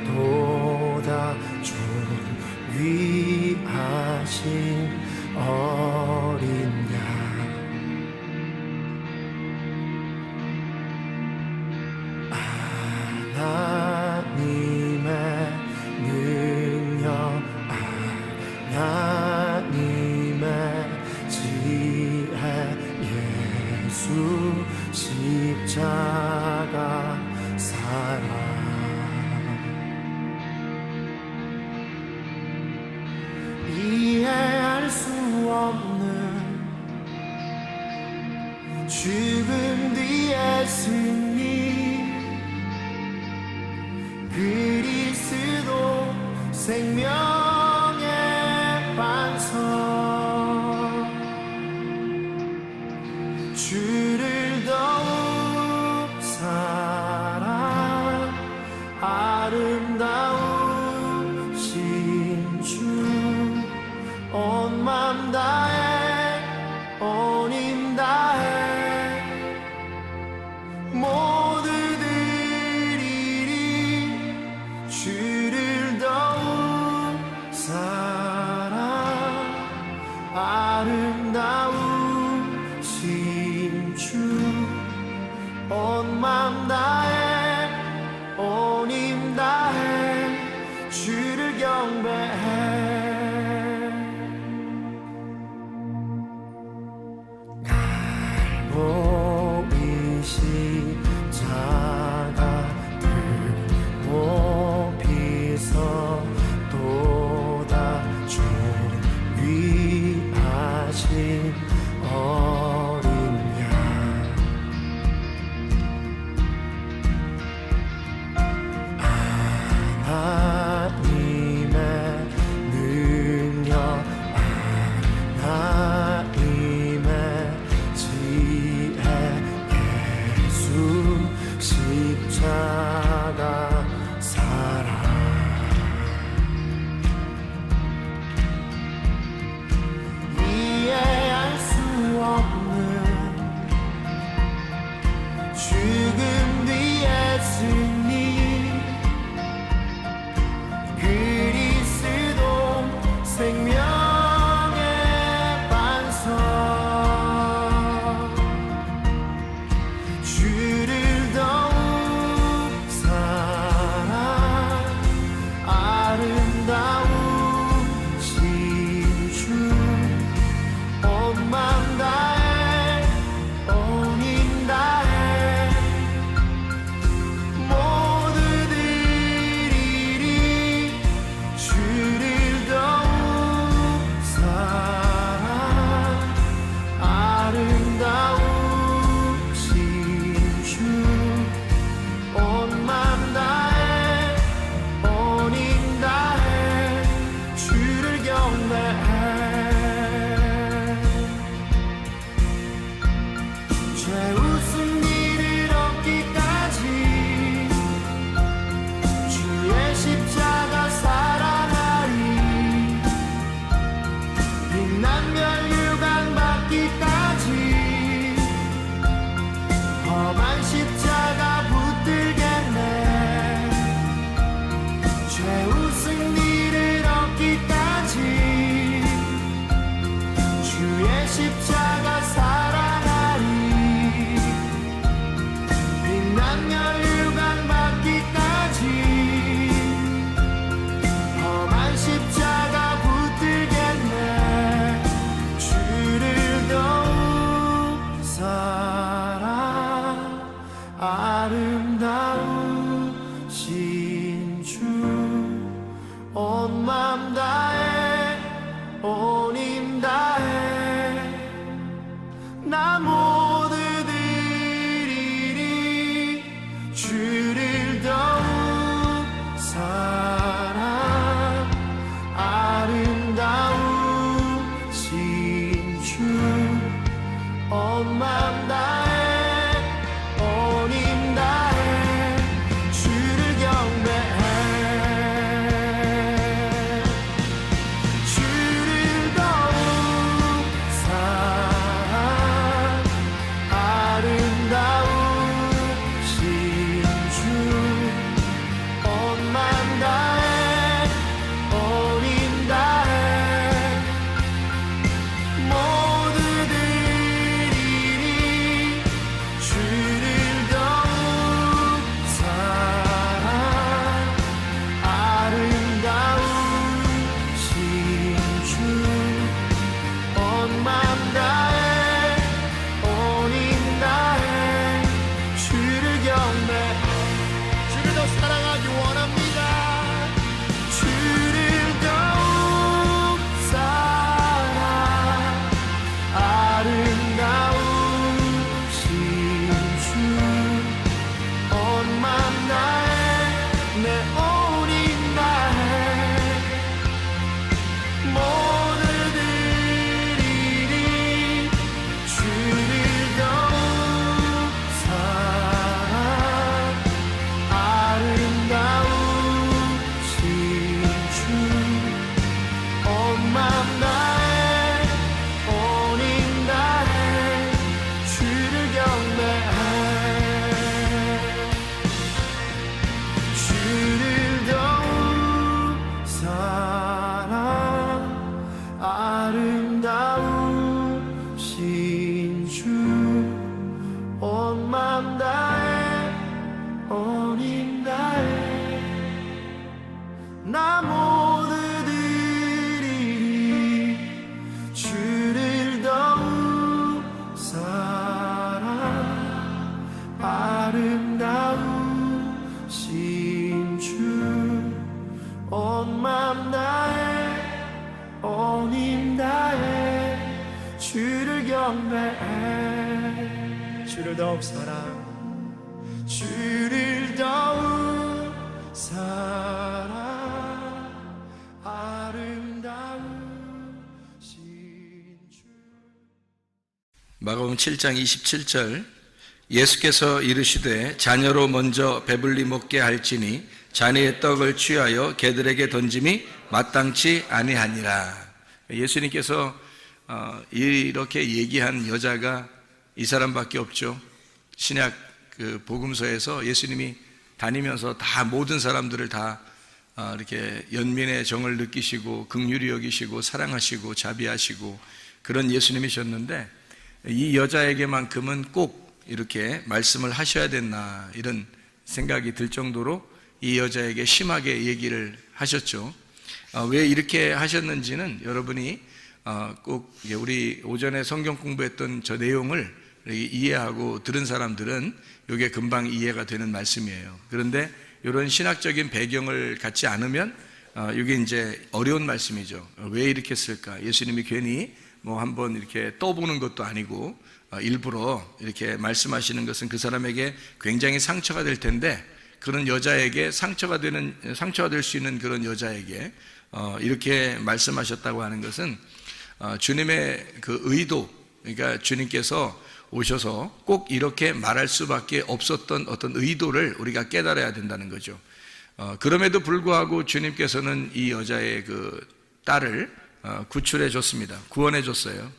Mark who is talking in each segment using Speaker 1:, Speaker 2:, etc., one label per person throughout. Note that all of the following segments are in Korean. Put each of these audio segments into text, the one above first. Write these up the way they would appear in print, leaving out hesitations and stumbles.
Speaker 1: 높이서도다 존귀하신 어린 양 하나님의 능력 하나님의 지혜 예수 십자가 사랑 이해할 수 없는 죽음 뒤의 승리 그리스도 생명의 반석 주를 더욱 사랑 아름다우신 주 온 맘 다해 온 힘 다해 모두 드리리 주를 더욱 사랑 아름다우신 주 온 맘 다해 온 힘 다해 주를 경배해 갈보리 십자가 높이서도다 존귀하신 어린 양 하나님의 능력 하나님의 지혜 예수 십자가 사랑 이해할 수 없는 죽음 뒤의 승리 그리스도 생명의 반석 주를 더욱 사랑 아름다우신 주 온 맘 다해 온 힘 다해 모두 드리리 주를 더욱 사랑 아름다우신 주 온 맘 다해 온 힘 다해 주를 경배해 죄우승 이를 얻기까지 주의 십자가 사랑하리 빛나며 유관 받기까지 험한 십자가 붙들겠네 죄우승 이를 얻기까지 주의 십자가 사랑하리 빛나며 유관 받기까지 험한 십자가 붙들겠네 주를 더욱 사랑 아름다우신 주 온 맘 다해 온 힘 다해 나 모두 드리리 주를 더욱 사랑 아름다우신 주 온 맘 다해 온 힘 다해 주를 경배 주를 더욱 주를 더욱 아름다우신 주.
Speaker 2: 마가복음 7장 27절 예수께서 이르시되 자녀로 먼저 배불리 먹게 할지니 자네의 떡을 취하여 개들에게 던짐이 마땅치 아니하니라. 예수님께서 이렇게 얘기한 여자가 이 사람밖에 없죠. 신약 그 복음서에서 예수님이 다니면서 다 모든 사람들을 다 이렇게 연민의 정을 느끼시고 긍휼히 여기시고 사랑하시고 자비하시고 그런 예수님이셨는데 이 여자에게만큼은 꼭 이렇게 말씀을 하셔야 됐나 이런 생각이 들 정도로 이 여자에게 심하게 얘기를 하셨죠. 왜 이렇게 하셨는지는 여러분이 꼭 우리 오전에 성경 공부했던 저 내용을 이해하고 들은 사람들은 이게 금방 이해가 되는 말씀이에요. 그런데 이런 신학적인 배경을 갖지 않으면 이게 이제 어려운 말씀이죠. 왜 이렇게 했을까? 예수님이 괜히 뭐 한번 이렇게 떠보는 것도 아니고 일부러 이렇게 말씀하시는 것은 그 사람에게 굉장히 상처가 될 텐데 그런 여자에게 상처가 될 수 있는 그런 여자에게 이렇게 말씀하셨다고 하는 것은 주님의 그 의도, 그러니까 주님께서 오셔서 꼭 이렇게 말할 수밖에 없었던 어떤 의도를 우리가 깨달아야 된다는 거죠. 그럼에도 불구하고 주님께서는 이 여자의 그 딸을 구출해 줬습니다. 구원해 줬어요.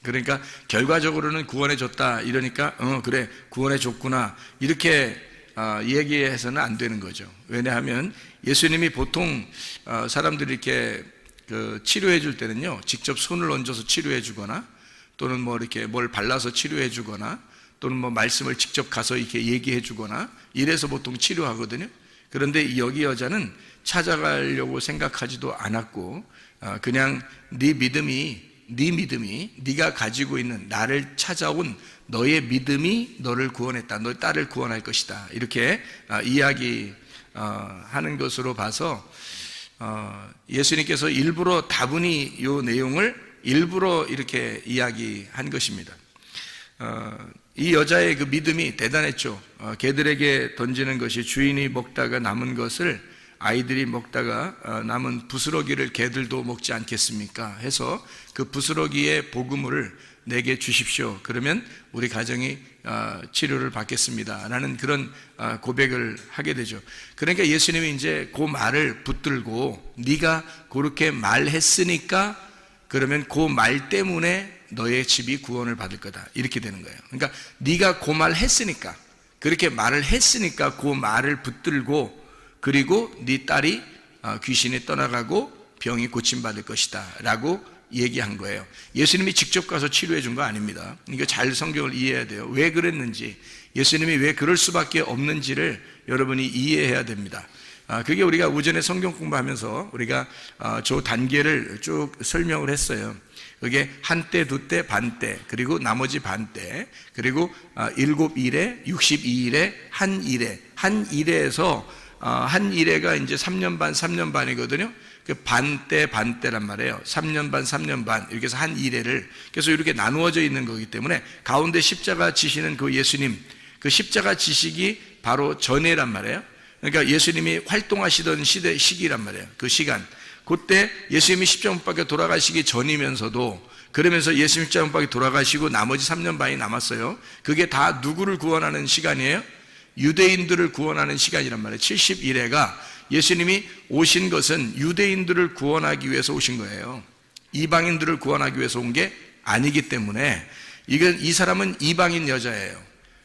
Speaker 2: 그러니까 결과적으로는 구원해 줬다 이러니까 그래 구원해 줬구나 이렇게 얘기해서는 안 되는 거죠. 왜냐하면 예수님이 보통 사람들이 이렇게 그 치료해 줄 때는요 직접 손을 얹어서 치료해 주거나 또는 뭐 이렇게 뭘 발라서 치료해 주거나 또는 뭐 말씀을 직접 가서 이렇게 얘기해 주거나 이래서 보통 치료하거든요. 그런데 여기 여자는 찾아가려고 생각하지도 않았고 그냥 네 믿음이 네가 가지고 있는 나를 찾아온 너의 믿음이 너를 구원했다. 너의 딸을 구원할 것이다. 이렇게 이야기하는 것으로 봐서 예수님께서 일부러 다분히 이 내용을 일부러 이렇게 이야기한 것입니다. 이 여자의 그 믿음이 대단했죠. 개들에게 던지는 것이 주인이 먹다가 남은 것을 아이들이 먹다가 남은 부스러기를 개들도 먹지 않겠습니까? 해서 그 부스러기의 복음을 내게 주십시오. 그러면 우리 가정이 치료를 받겠습니다. 라는 그런 고백을 하게 되죠. 그러니까 예수님이 이제 그 말을 붙들고 네가 그렇게 말했으니까 그러면 그 말 때문에 너의 집이 구원을 받을 거다. 이렇게 되는 거예요. 그러니까 네가 그 말 했으니까 그렇게 말을 했으니까 그 말을 붙들고 그리고 네 딸이 귀신이 떠나가고 병이 고침받을 것이다 라고 얘기한 거예요. 예수님이 직접 가서 치료해 준 거 아닙니다. 이거 잘 성경을 이해해야 돼요. 왜 그랬는지, 예수님이 왜 그럴 수밖에 없는지를 여러분이 이해해야 됩니다. 그게 우리가 오전에 성경 공부하면서 우리가 저 단계를 쭉 설명을 했어요. 그게 한때, 두때, 반때, 그리고 나머지 반때, 그리고 7일에, 62일에, 한 일에, 한 일에에서 한 일회가 이제 3년 반, 3년 반이거든요. 그 반때란 말이에요. 3년 반, 3년 반. 이렇게 해서 한 일회를. 그래서 이렇게 나누어져 있는 거기 때문에 가운데 십자가 지시는 그 예수님, 그 십자가 지시기 바로 전에란 말이에요. 그러니까 예수님이 활동하시던 시기란 말이에요. 그 시간. 그때 예수님이 십자가 못 박혀 돌아가시기 전이면서도 그러면서 예수님 십자가 못 박혀 돌아가시고 나머지 3년 반이 남았어요. 그게 다 누구를 구원하는 시간이에요? 유대인들을 구원하는 시간이란 말이에요. 70일회가 예수님이 오신 것은 유대인들을 구원하기 위해서 오신 거예요. 이방인들을 구원하기 위해서 온 게 아니기 때문에 이 사람은 이방인 여자예요.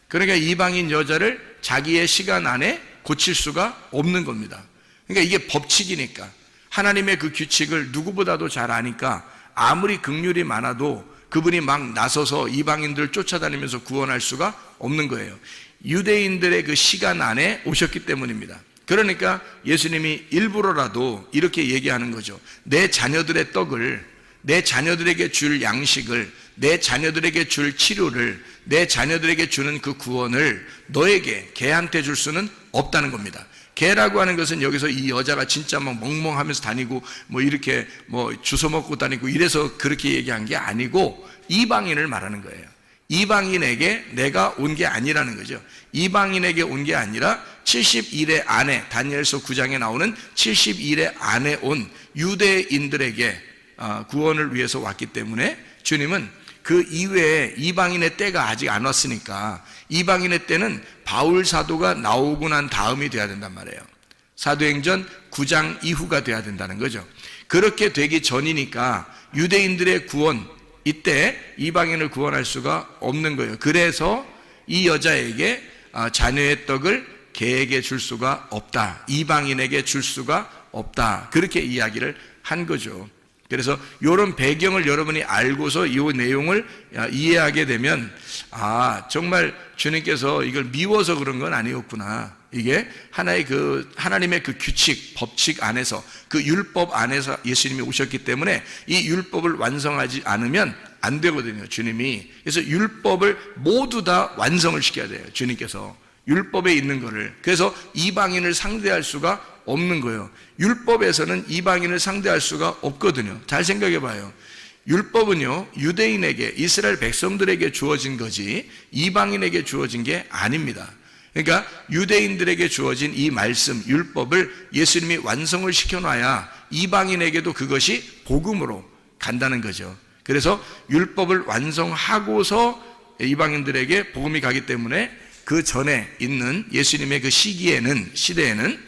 Speaker 2: 그러니까 이방인 여자를 자기의 시간 안에 고칠 수가 없는 겁니다. 그러니까 이게 법칙이니까 하나님의 그 규칙을 누구보다도 잘 아니까 아무리 긍휼이 많아도 그분이 막 나서서 이방인들을 쫓아다니면서 구원할 수가 없는 거예요. 유대인들의 그 시간 안에 오셨기 때문입니다. 그러니까 예수님이 일부러라도 이렇게 얘기하는 거죠. 내 자녀들의 떡을, 내 자녀들에게 줄 양식을, 내 자녀들에게 줄 치료를, 내 자녀들에게 주는 그 구원을 너에게, 걔한테 줄 수는 없다는 겁니다. 걔라고 하는 것은 여기서 이 여자가 진짜 막 멍멍하면서 다니고 뭐 이렇게 뭐 주워 먹고 다니고 이래서 그렇게 얘기한 게 아니고 이방인을 말하는 거예요. 이방인에게 내가 온 게 아니라는 거죠. 이방인에게 온 게 아니라 70일의 안에, 다니엘서 9장에 나오는 70일의 안에 온 유대인들에게 구원을 위해서 왔기 때문에 주님은 그 이외에 이방인의 때가 아직 안 왔으니까 이방인의 때는 바울 사도가 나오고 난 다음이 돼야 된단 말이에요. 사도행전 9장 이후가 돼야 된다는 거죠. 그렇게 되기 전이니까 유대인들의 구원, 이때 이방인을 구원할 수가 없는 거예요. 그래서 이 여자에게 자녀의 떡을 개에게 줄 수가 없다, 이방인에게 줄 수가 없다, 그렇게 이야기를 한 거죠. 그래서 이런 배경을 여러분이 알고서 이 내용을 이해하게 되면 정말 주님께서 이걸 미워서 그런 건 아니었구나. 이게 하나의 하나님의 그 규칙, 법칙 안에서, 그 율법 안에서 예수님이 오셨기 때문에 이 율법을 완성하지 않으면 안 되거든요, 주님이. 그래서 율법을 모두 다 완성을 시켜야 돼요, 주님께서. 율법에 있는 거를. 그래서 이방인을 상대할 수가 없는 거예요. 율법에서는 이방인을 상대할 수가 없거든요. 잘 생각해 봐요. 율법은요, 유대인에게, 이스라엘 백성들에게 주어진 거지 이방인에게 주어진 게 아닙니다. 그러니까 유대인들에게 주어진 이 말씀, 율법을 예수님이 완성을 시켜놔야 이방인에게도 그것이 복음으로 간다는 거죠. 그래서 율법을 완성하고서 이방인들에게 복음이 가기 때문에 그 전에 있는 예수님의 그 시대에는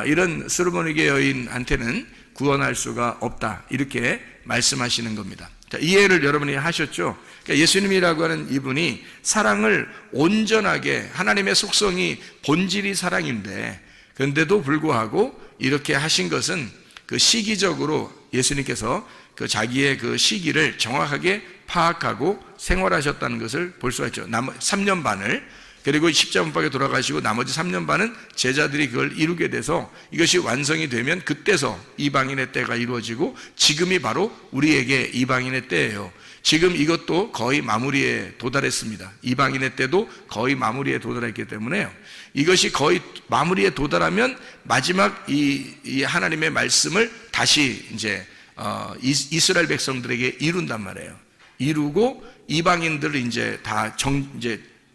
Speaker 2: 이런 수르보니게 여인한테는 구원할 수가 없다, 이렇게 말씀하시는 겁니다. 자, 이해를 여러분이 하셨죠? 그러니까 예수님이라고 하는 이분이 사랑을 온전하게, 하나님의 속성이 본질이 사랑인데, 그런데도 불구하고 이렇게 하신 것은 그 시기적으로 예수님께서 그 자기의 그 시기를 정확하게 파악하고 생활하셨다는 것을 볼 수가 있죠. 3년 반을, 그리고 십자문밖에 돌아가시고 나머지 3년 반은 제자들이 그걸 이루게 돼서 이것이 완성이 되면 그때서 이방인의 때가 이루어지고, 지금이 바로 우리에게 이방인의 때예요. 지금 이것도 거의 마무리에 도달했습니다. 이방인의 때도 거의 마무리에 도달했기 때문에요. 이것이 거의 마무리에 도달하면 마지막 이 하나님의 말씀을 다시 이제 이스라엘 백성들에게 이룬단 말이에요. 이루고 이방인들을 이제 다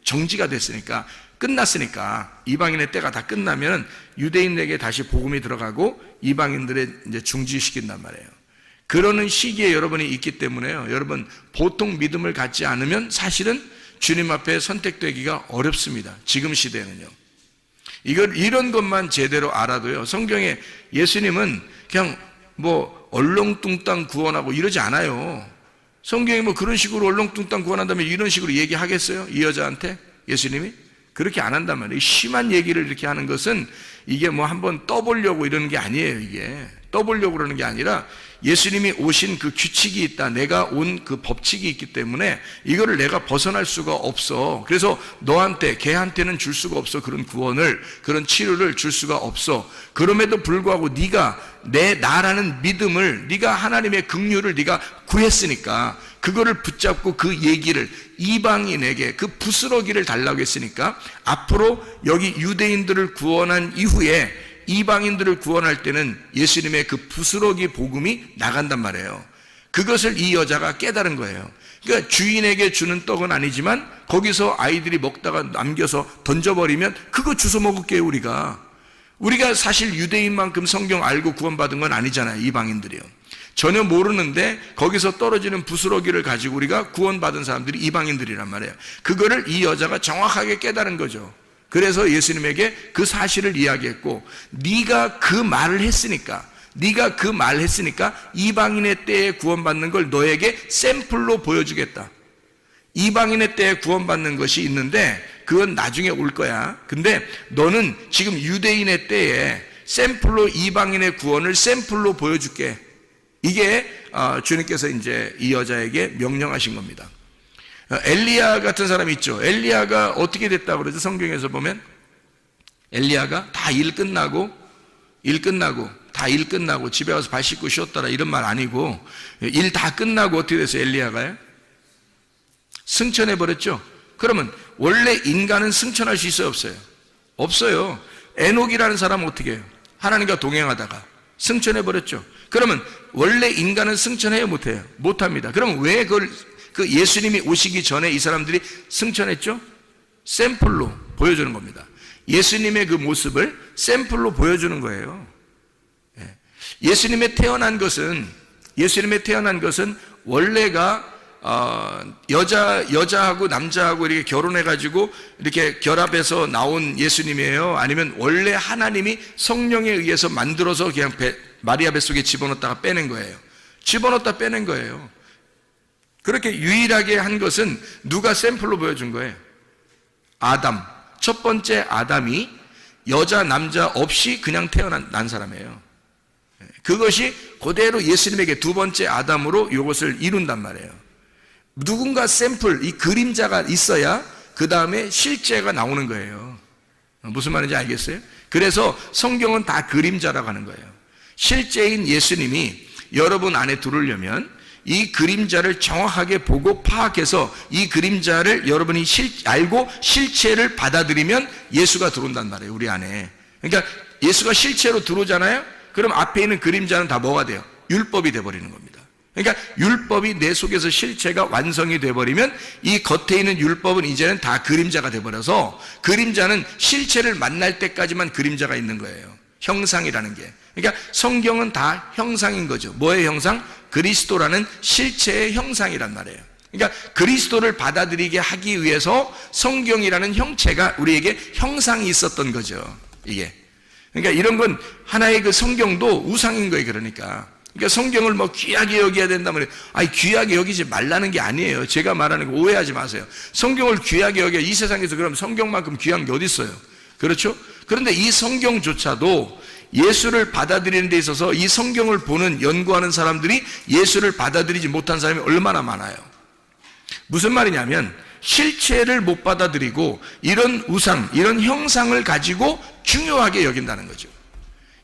Speaker 2: 정지가 됐으니까, 끝났으니까, 이방인의 때가 다 끝나면 유대인에게 다시 복음이 들어가고 이방인들의 이제 중지시킨단 말이에요. 그러는 시기에 여러분이 있기 때문에요. 여러분, 보통 믿음을 갖지 않으면 사실은 주님 앞에 선택되기가 어렵습니다. 지금 시대는요. 이런 것만 제대로 알아도요, 성경에 예수님은 그냥 얼렁뚱땅 구원하고 이러지 않아요. 성경이 그런 식으로 얼렁뚱땅 구원한다면 이런 식으로 얘기하겠어요? 이 여자한테 예수님이? 그렇게 안 한단 말이에요. 심한 얘기를 이렇게 하는 것은 이게 한번 떠보려고 이러는 게 아니에요. 이게 떠보려고 그러는 게 아니라 예수님이 오신 그 규칙이 있다, 내가 온 그 법칙이 있기 때문에 이거를 내가 벗어날 수가 없어. 그래서 너한테, 걔한테는 줄 수가 없어. 그런 구원을, 그런 치료를 줄 수가 없어. 그럼에도 불구하고 네가 나라는 믿음을, 네가 하나님의 긍휼을 네가 구했으니까 그거를 붙잡고 그 얘기를 이방인에게 그 부스러기를 달라고 했으니까 앞으로 여기 유대인들을 구원한 이후에 이방인들을 구원할 때는 예수님의 그 부스러기 복음이 나간단 말이에요. 그것을 이 여자가 깨달은 거예요. 그러니까 주인에게 주는 떡은 아니지만 거기서 아이들이 먹다가 남겨서 던져버리면 그거 주워 먹을게요. 우리가 사실 유대인만큼 성경 알고 구원받은 건 아니잖아요. 이방인들이요. 전혀 모르는데 거기서 떨어지는 부스러기를 가지고 우리가 구원받은 사람들이 이방인들이란 말이에요. 그거를 이 여자가 정확하게 깨달은 거죠. 그래서 예수님에게 그 사실을 이야기했고, 네가 그 말을 했으니까 이방인의 때에 구원받는 걸 너에게 샘플로 보여주겠다. 이방인의 때에 구원받는 것이 있는데 그건 나중에 올 거야. 근데 너는 지금 유대인의 때에 샘플로 이방인의 구원을 샘플로 보여줄게. 이게 주님께서 이제 이 여자에게 명령하신 겁니다. 엘리야 같은 사람이 있죠. 엘리야가 어떻게 됐다고 그러죠? 성경에서 보면 엘리야가 다 일 끝나고 집에 가서 발 씻고 쉬었더라 이런 말 아니고, 일 다 끝나고 어떻게 됐어요? 엘리야가요? 승천해 버렸죠. 그러면 원래 인간은 승천할 수 있어요, 없어요? 없어요. 에녹이라는 사람은 어떻게 해요? 하나님과 동행하다가 승천해 버렸죠. 그러면 원래 인간은 승천해요, 못해요? 못합니다. 그러면 왜 그걸 그 예수님이 오시기 전에 이 사람들이 승천했죠? 샘플로 보여주는 겁니다. 예수님의 그 모습을 샘플로 보여주는 거예요. 예수님의 태어난 것은 원래가 여자하고 남자하고 이렇게 결혼해가지고 이렇게 결합해서 나온 예수님이에요? 아니면 원래 하나님이 성령에 의해서 만들어서 그냥 마리아 뱃속에 집어넣었다가 빼낸 거예요? 집어넣었다 빼낸 거예요. 그렇게 유일하게 한 것은 누가 샘플로 보여준 거예요? 아담. 첫 번째 아담이 여자 남자 없이 그냥 태어난 사람이에요. 그것이 그대로 예수님에게 두 번째 아담으로 이것을 이룬단 말이에요. 누군가 샘플, 이 그림자가 있어야 그 다음에 실제가 나오는 거예요. 무슨 말인지 알겠어요? 그래서 성경은 다 그림자라고 하는 거예요. 실제인 예수님이 여러분 안에 들어오려면 이 그림자를 정확하게 보고 파악해서 이 그림자를 여러분이 알고 실체를 받아들이면 예수가 들어온단 말이에요, 우리 안에. 그러니까 예수가 실체로 들어오잖아요? 그럼 앞에 있는 그림자는 다 뭐가 돼요? 율법이 돼버리는 겁니다. 그러니까 율법이 내 속에서 실체가 완성이 돼버리면 이 겉에 있는 율법은 이제는 다 그림자가 돼버려서 그림자는 실체를 만날 때까지만 그림자가 있는 거예요. 형상이라는 게. 그러니까 성경은 다 형상인 거죠. 뭐의 형상? 그리스도라는 실체의 형상이란 말이에요. 그러니까 그리스도를 받아들이게 하기 위해서 성경이라는 형체가 우리에게 형상이 있었던 거죠. 이게. 그러니까 이런 건 하나의 그 성경도 우상인 거예요. 그러니까 성경을 뭐 귀하게 여겨야 된다면, 귀하게 여기지 말라는 게 아니에요. 제가 말하는 거 오해하지 마세요. 성경을 귀하게 여겨. 이 세상에서 그럼 성경만큼 귀한 게 어디 있어요? 그렇죠? 그런데 이 성경조차도 예수를 받아들이는 데 있어서 이 성경을 보는, 연구하는 사람들이 예수를 받아들이지 못한 사람이 얼마나 많아요. 무슨 말이냐면 실체를 못 받아들이고 이런 우상, 이런 형상을 가지고 중요하게 여긴다는 거죠.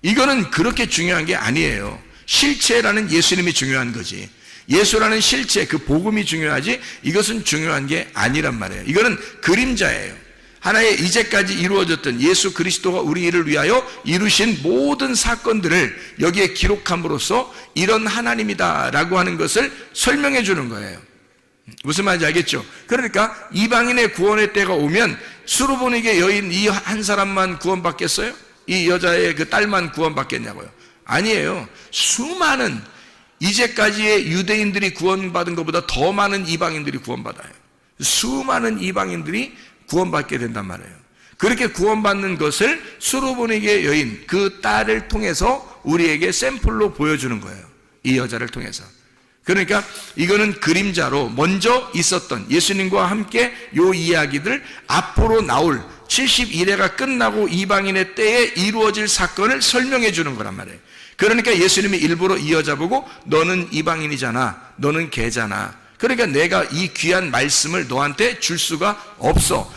Speaker 2: 이거는 그렇게 중요한 게 아니에요. 실체라는 예수님이 중요한 거지. 예수라는 실체, 그 복음이 중요하지 이것은 중요한 게 아니란 말이에요. 이거는 그림자예요. 하나의 이제까지 이루어졌던 예수 그리스도가 우리를 위하여 이루신 모든 사건들을 여기에 기록함으로써 이런 하나님이다라고 하는 것을 설명해 주는 거예요. 무슨 말인지 알겠죠? 그러니까 이방인의 구원의 때가 오면 수르보니게 여인 이 한 사람만 구원받겠어요? 이 여자의 그 딸만 구원받겠냐고요? 아니에요. 수많은 이제까지의 유대인들이 구원받은 것보다 더 많은 이방인들이 구원받아요. 수많은 이방인들이 구원받게 된단 말이에요. 그렇게 구원받는 것을 수르보니게 여인 그 딸을 통해서 우리에게 샘플로 보여주는 거예요. 이 여자를 통해서. 그러니까 이거는 그림자로 먼저 있었던 예수님과 함께 요 이야기들 앞으로 나올 70일회가 끝나고 이방인의 때에 이루어질 사건을 설명해 주는 거란 말이에요. 그러니까 예수님이 일부러 이 여자 보고 너는 이방인이잖아, 너는 개잖아. 그러니까 내가 이 귀한 말씀을 너한테 줄 수가 없어.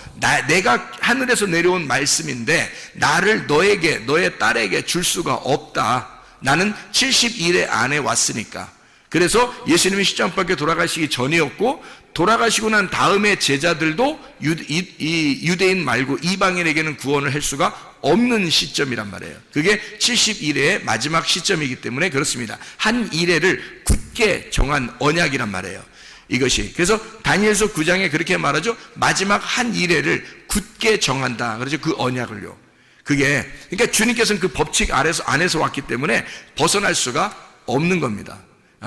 Speaker 2: 내가 하늘에서 내려온 말씀인데 나를 너에게, 너의 딸에게 줄 수가 없다. 나는 70일회 안에 왔으니까. 그래서 예수님이 십자가밖에 돌아가시기 전이었고 돌아가시고 난 다음에 제자들도 유대인 말고 이방인에게는 구원을 할 수가 없는 시점이란 말이에요. 그게 70일의 마지막 시점이기 때문에 그렇습니다. 한 일회를 굳게 정한 언약이란 말이에요. 이것이. 그래서 다니엘서 9장에 그렇게 말하죠. 마지막 한 일회를 굳게 정한다. 그렇죠. 그 언약을요. 그게 그러니까 주님께서는 그 법칙 안에서 왔기 때문에 벗어날 수가 없는 겁니다.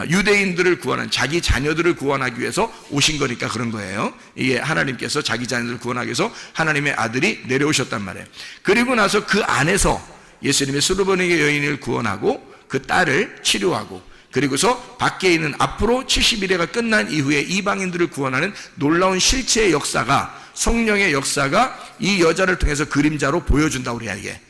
Speaker 2: 유대인들을 구원한 자기 자녀들을 구원하기 위해서 오신 거니까 그런 거예요. 이게 하나님께서 자기 자녀들을 구원하기 위해서 하나님의 아들이 내려오셨단 말이에요. 그리고 나서 그 안에서 예수님의 수르보니게 여인을 구원하고 그 딸을 치료하고 그리고서 밖에 있는 앞으로 70일회가 끝난 이후에 이방인들을 구원하는 놀라운 실체의 역사가 성령의 역사가 이 여자를 통해서 그림자로 보여준다 우리에게.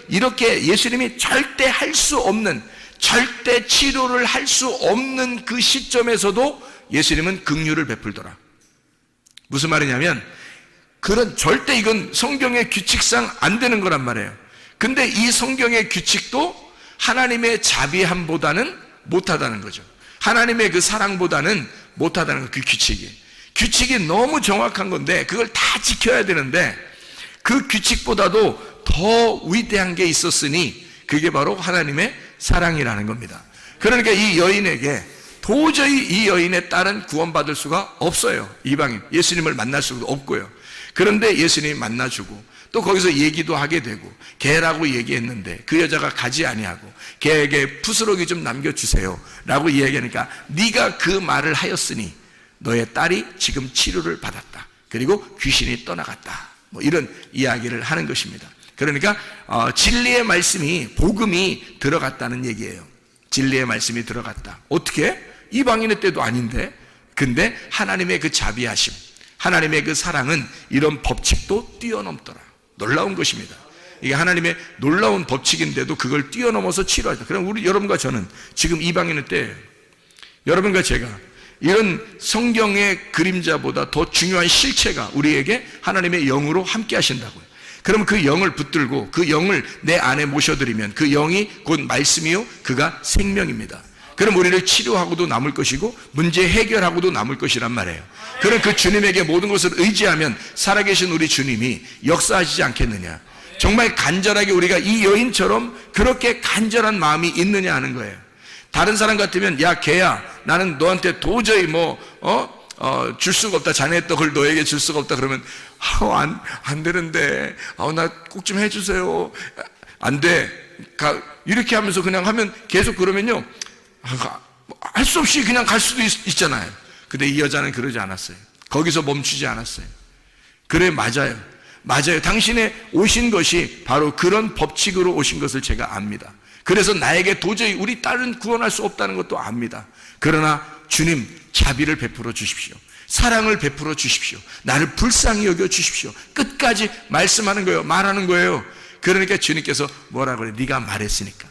Speaker 2: 이렇게 예수님이 절대 할 수 없는 절대 치료를 할 수 없는 그 시점에서도 예수님은 긍휼을 베풀더라. 무슨 말이냐면 절대 이건 성경의 규칙상 안 되는 거란 말이에요. 근데 이 성경의 규칙도 하나님의 자비함보다는 못하다는 거죠. 하나님의 그 사랑보다는 못하다는 거, 그 규칙이 너무 정확한 건데 그걸 다 지켜야 되는데 그 규칙보다도 더 위대한 게 있었으니 그게 바로 하나님의 사랑이라는 겁니다. 그러니까 이 여인에게 도저히 이 여인의 딸은 구원받을 수가 없어요. 이방인, 예수님을 만날 수가 없고요. 그런데 예수님이 만나주고 또 거기서 얘기도 하게 되고 개라고 얘기했는데 그 여자가 가지 아니하고 개에게 부스러기 좀 남겨주세요 라고 이야기하니까 네가 그 말을 하였으니 너의 딸이 지금 치료를 받았다. 그리고 귀신이 떠나갔다. 뭐 이런 이야기를 하는 것입니다. 그러니까 진리의 말씀이, 복음이 들어갔다는 얘기예요. 진리의 말씀이 들어갔다. 어떻게? 이방인의 때도 아닌데. 근데 하나님의 그 자비하심, 하나님의 그 사랑은 이런 법칙도 뛰어넘더라. 놀라운 것입니다. 이게 하나님의 놀라운 법칙인데도 그걸 뛰어넘어서 치료하다. 그럼 우리 여러분과 저는 지금 이방인의 때, 여러분과 제가 이런 성경의 그림자보다 더 중요한 실체가 우리에게 하나님의 영으로 함께 하신다고요. 그럼 그 영을 붙들고 그 영을 내 안에 모셔드리면 그 영이 곧 말씀이요 그가 생명입니다. 그럼 우리를 치료하고도 남을 것이고 문제 해결하고도 남을 것이란 말이에요. 그럼 그 주님에게 모든 것을 의지하면 살아계신 우리 주님이 역사하시지 않겠느냐. 정말 간절하게 우리가 이 여인처럼 그렇게 간절한 마음이 있느냐 하는 거예요. 다른 사람 같으면 야 걔야 나는 너한테 도저히 줄 수가 없다. 자네의 떡을 너에게 줄 수가 없다. 그러면 안 되는데 나 꼭 좀 해주세요. 안 돼. 이렇게 하면서 그냥 하면 계속 그러면요 할 수 없이 그냥 갈 수도 있잖아요. 근데 이 여자는 그러지 않았어요. 거기서 멈추지 않았어요. 그래 맞아요. 당신의 오신 것이 바로 그런 법칙으로 오신 것을 제가 압니다. 그래서 나에게 도저히 우리 딸은 구원할 수 없다는 것도 압니다. 그러나 주님 자비를 베풀어 주십시오. 사랑을 베풀어 주십시오. 나를 불쌍히 여겨 주십시오. 끝까지 말씀하는 거예요. 말하는 거예요. 그러니까 주님께서 뭐라 그래? 네가 말했으니까.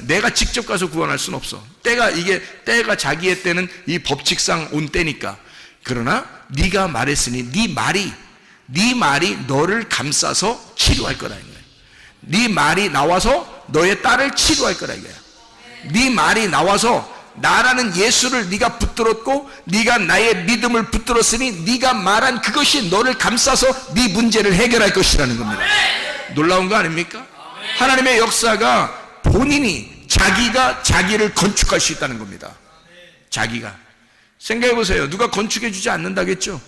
Speaker 2: 내가 직접 가서 구원할 수는 없어. 때가 자기의 때는 이 법칙상 온 때니까. 그러나 네가 말했으니 네 말이 너를 감싸서 치료할 거라 이거예요. 네 말이 나와서 너의 딸을 치료할 거라 이거야. 네 말이 나와서 나라는 예수를 네가 붙들었고 네가 나의 믿음을 붙들었으니 네가 말한 그것이 너를 감싸서 네 문제를 해결할 것이라는 겁니다. 놀라운 거 아닙니까? 하나님의 역사가 본인이 자기가 자기를 건축할 수 있다는 겁니다. 자기가. 생각해 보세요. 누가 건축해 주지 않는다겠죠?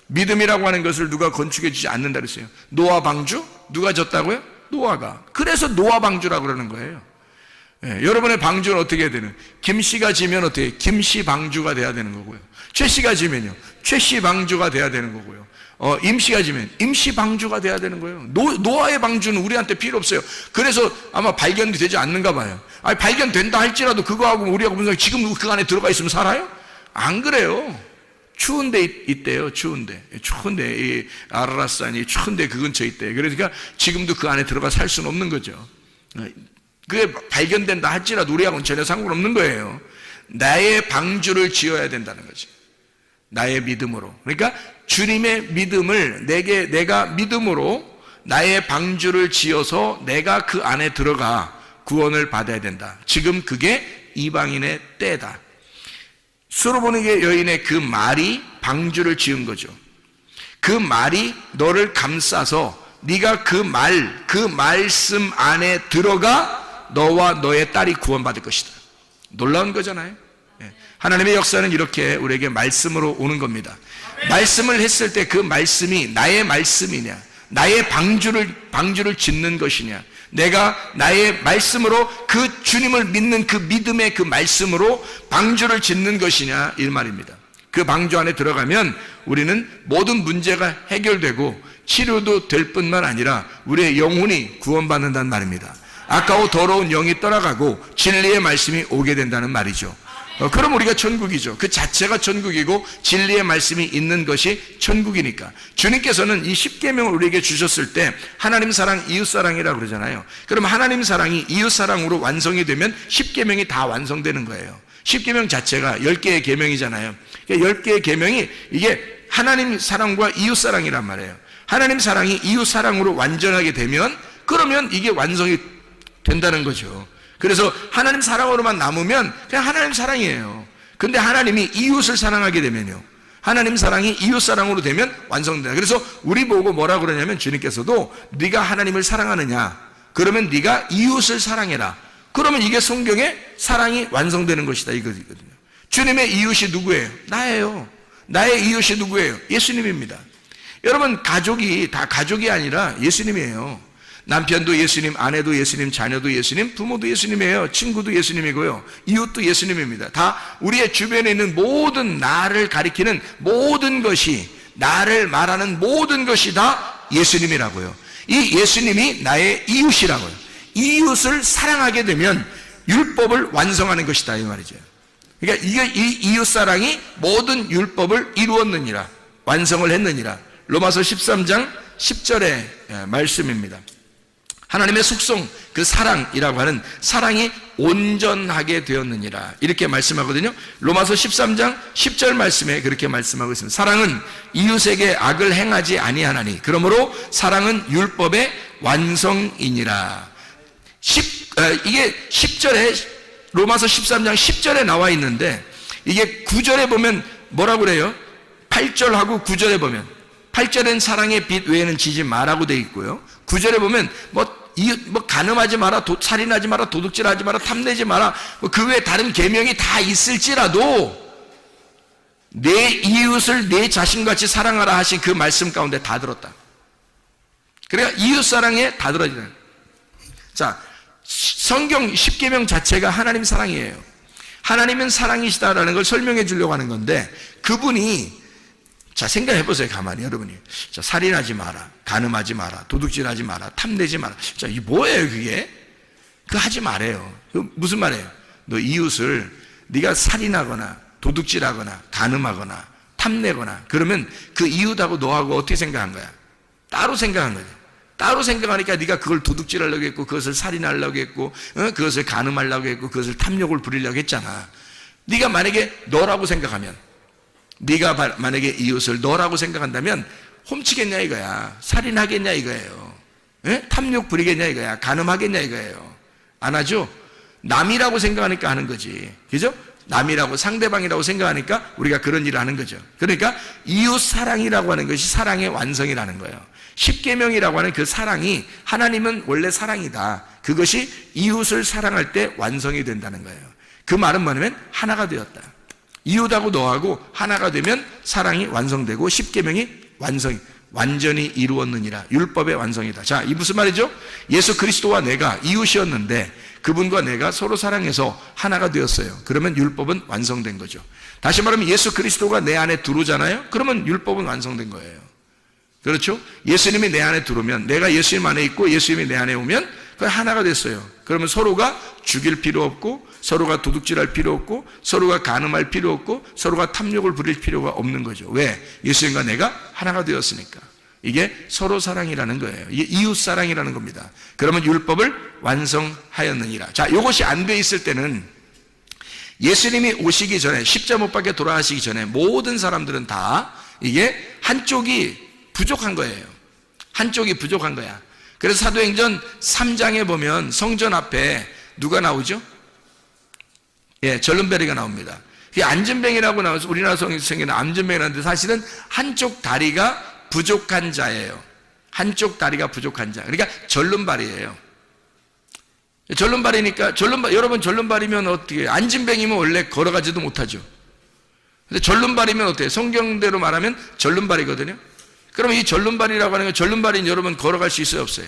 Speaker 2: 믿음이라고 하는 것을 누가 건축해 주지 않는다 그랬어요. 노아 방주? 누가 졌다고요? 노아가. 그래서 노아 방주라고 그러는 거예요. 여러분의 방주는 어떻게 해야 되는? 김씨가 지면 어떻게? 김씨 방주가 돼야 되는 거고요. 최씨가 지면요. 최씨 방주가 돼야 되는 거고요. 임씨가 지면 임씨 방주가 돼야 되는 거예요. 노아의 방주는 우리한테 필요 없어요. 그래서 아마 발견이 되지 않는가 봐요. 발견된다 할지라도 그거하고 우리하고 무슨 지금 그 안에 들어가 있으면 살아요? 안 그래요. 추운데 있대요. 추운데 이 아라라산이 추운데 그 근처에 있대요. 그러니까 지금도 그 안에 들어가 살 수는 없는 거죠. 그게 발견된다 할지라도 우리하고는 전혀 상관없는 거예요. 나의 방주를 지어야 된다는 거지. 나의 믿음으로. 그러니까 주님의 믿음을 내가 믿음으로 나의 방주를 지어서 내가 그 안에 들어가 구원을 받아야 된다. 지금 그게 이방인의 때다. 수로보니게 여인의 그 말이 방주를 지은 거죠. 그 말이 너를 감싸서 네가 그 말씀 안에 들어가 너와 너의 딸이 구원받을 것이다. 놀라운 거잖아요. 하나님의 역사는 이렇게 우리에게 말씀으로 오는 겁니다. 말씀을 했을 때 그 말씀이 나의 말씀이냐, 나의 방주를 짓는 것이냐, 내가 나의 말씀으로 그 주님을 믿는 그 믿음의 그 말씀으로 방주를 짓는 것이냐 이 말입니다. 그 방주 안에 들어가면 우리는 모든 문제가 해결되고 치료도 될 뿐만 아니라 우리의 영혼이 구원받는다는 말입니다. 아까워 더러운 영이 떠나가고 진리의 말씀이 오게 된다는 말이죠. 그럼 우리가 천국이죠. 그 자체가 천국이고 진리의 말씀이 있는 것이 천국이니까. 주님께서는 이 십계명을 우리에게 주셨을 때 하나님 사랑, 이웃 사랑이라고 그러잖아요. 그럼 하나님 사랑이 이웃 사랑으로 완성이 되면 십계명이 다 완성되는 거예요. 십계명 자체가 10개의 계명이잖아요. 10개의 계명이 이게 하나님 사랑과 이웃 사랑이란 말이에요. 하나님 사랑이 이웃 사랑으로 완전하게 되면 그러면 이게 완성이 된다는 거죠. 그래서 하나님 사랑으로만 남으면 그냥 하나님 사랑이에요. 근데 하나님이 이웃을 사랑하게 되면요, 하나님 사랑이 이웃 사랑으로 되면 완성된다. 그래서 우리 보고 뭐라 그러냐면 주님께서도 네가 하나님을 사랑하느냐, 그러면 네가 이웃을 사랑해라. 그러면 이게 성경에 사랑이 완성되는 것이다 이거거든요. 주님의 이웃이 누구예요? 나예요. 나의 이웃이 누구예요? 예수님입니다. 여러분, 가족이 다 가족이 아니라 예수님이에요. 남편도 예수님, 아내도 예수님, 자녀도 예수님, 부모도 예수님이에요. 친구도 예수님이고요. 이웃도 예수님입니다. 다 우리의 주변에 있는 모든 나를 가리키는 모든 것이, 나를 말하는 모든 것이 다 예수님이라고요. 이 예수님이 나의 이웃이라고요. 이웃을 사랑하게 되면 율법을 완성하는 것이다, 이 말이죠. 그러니까 이 이웃 사랑이 모든 율법을 이루었느니라, 완성을 했느니라. 로마서 13장 10절의 말씀입니다. 하나님의 속성, 그 사랑이라고 하는 사랑이 온전하게 되었느니라, 이렇게 말씀하거든요. 로마서 13장 10절 말씀에 그렇게 말씀하고 있습니다. 사랑은 이웃에게 악을 행하지 아니하나니 그러므로 사랑은 율법의 완성이니라. 이게 10절에, 로마서 13장 10절에 나와 있는데, 이게 9절에 보면 뭐라고 그래요? 8절하고 9절에 보면, 8절엔 사랑의 빛 외에는 지지 마라고 되어 있고요. 9절에 보면 간음하지 마라, 살인하지 마라, 도둑질하지 마라, 탐내지 마라, 그 외에 다른 계명이 다 있을지라도 내 이웃을 내 자신같이 사랑하라 하신 그 말씀 가운데 다 들었다. 그러니까 이웃 사랑에 다 들어지는. 자, 성경 10계명 자체가 하나님 사랑이에요. 하나님은 사랑이시다라는 걸 설명해 주려고 하는 건데, 그분이, 자, 생각해 보세요. 가만히 여러분이. 자, 살인하지 마라, 간음하지 마라, 도둑질하지 마라, 탐내지 마라. 자, 이게 뭐예요, 그게? 그거 하지 말아요. 그 무슨 말이에요? 너 이웃을 네가 살인하거나 도둑질하거나 간음하거나 탐내거나 그러면 그 이웃하고 너하고 어떻게 생각한 거야? 따로 생각한 거지. 따로 생각하니까 네가 그걸 도둑질하려고 했고, 그것을 살인하려고 했고, 그것을 간음하려고 했고, 그것을 탐욕을 부리려고 했잖아. 네가 만약에 너라고 생각하면, 네가 만약에 이웃을 너라고 생각한다면 훔치겠냐 이거야, 살인하겠냐 이거예요, 탐욕 부리겠냐 이거야, 간음하겠냐 이거예요. 안 하죠? 남이라고 생각하니까 하는 거지, 그죠? 남이라고, 상대방이라고 생각하니까 우리가 그런 일을 하는 거죠. 그러니까 이웃 사랑이라고 하는 것이 사랑의 완성이라는 거예요. 십계명이라고 하는 그 사랑이, 하나님은 원래 사랑이다, 그것이 이웃을 사랑할 때 완성이 된다는 거예요. 그 말은 뭐냐면 하나가 되었다. 이웃하고 너하고 하나가 되면 사랑이 완성되고 십계명이 완전히 이루었느니라. 율법의 완성이다. 자, 이 무슨 말이죠? 예수 그리스도와 내가 이웃이었는데 그분과 내가 서로 사랑해서 하나가 되었어요. 그러면 율법은 완성된 거죠. 다시 말하면 예수 그리스도가 내 안에 들어오잖아요. 그러면 율법은 완성된 거예요. 그렇죠? 예수님이 내 안에 들어오면, 내가 예수님 안에 있고 예수님이 내 안에 오면 그 하나가 됐어요. 그러면 서로가 죽일 필요 없고, 서로가 도둑질할 필요 없고, 서로가 간음할 필요 없고, 서로가 탐욕을 부릴 필요가 없는 거죠. 왜? 예수님과 내가 하나가 되었으니까. 이게 서로 사랑이라는 거예요. 이게 이웃 사랑이라는 겁니다. 그러면 율법을 완성하였느니라. 자, 이것이 안 돼 있을 때는, 예수님이 오시기 전에, 십자 못 박혀 돌아가시기 전에 모든 사람들은 다 이게 한쪽이 부족한 거예요. 한쪽이 부족한 거야. 그래서 사도행전 3장에 보면 성전 앞에 누가 나오죠? 예, 절름베리가 나옵니다. 이 안전뱅이라고 나와서 우리나라 성경에는 안전뱅이라는데 사실은 한쪽 다리가 부족한 자예요. 한쪽 다리가 부족한 자. 그러니까 절름발이에요. 절름발이니까, 여러분 절름발이면 어떻게, 안전뱅이면 원래 걸어가지도 못하죠. 근데 절름발이면 어때요? 성경대로 말하면 절름발이거든요. 그러면 이 절름발이라고 하는 건, 절름발인 여러분 걸어갈 수 있어요, 없어요?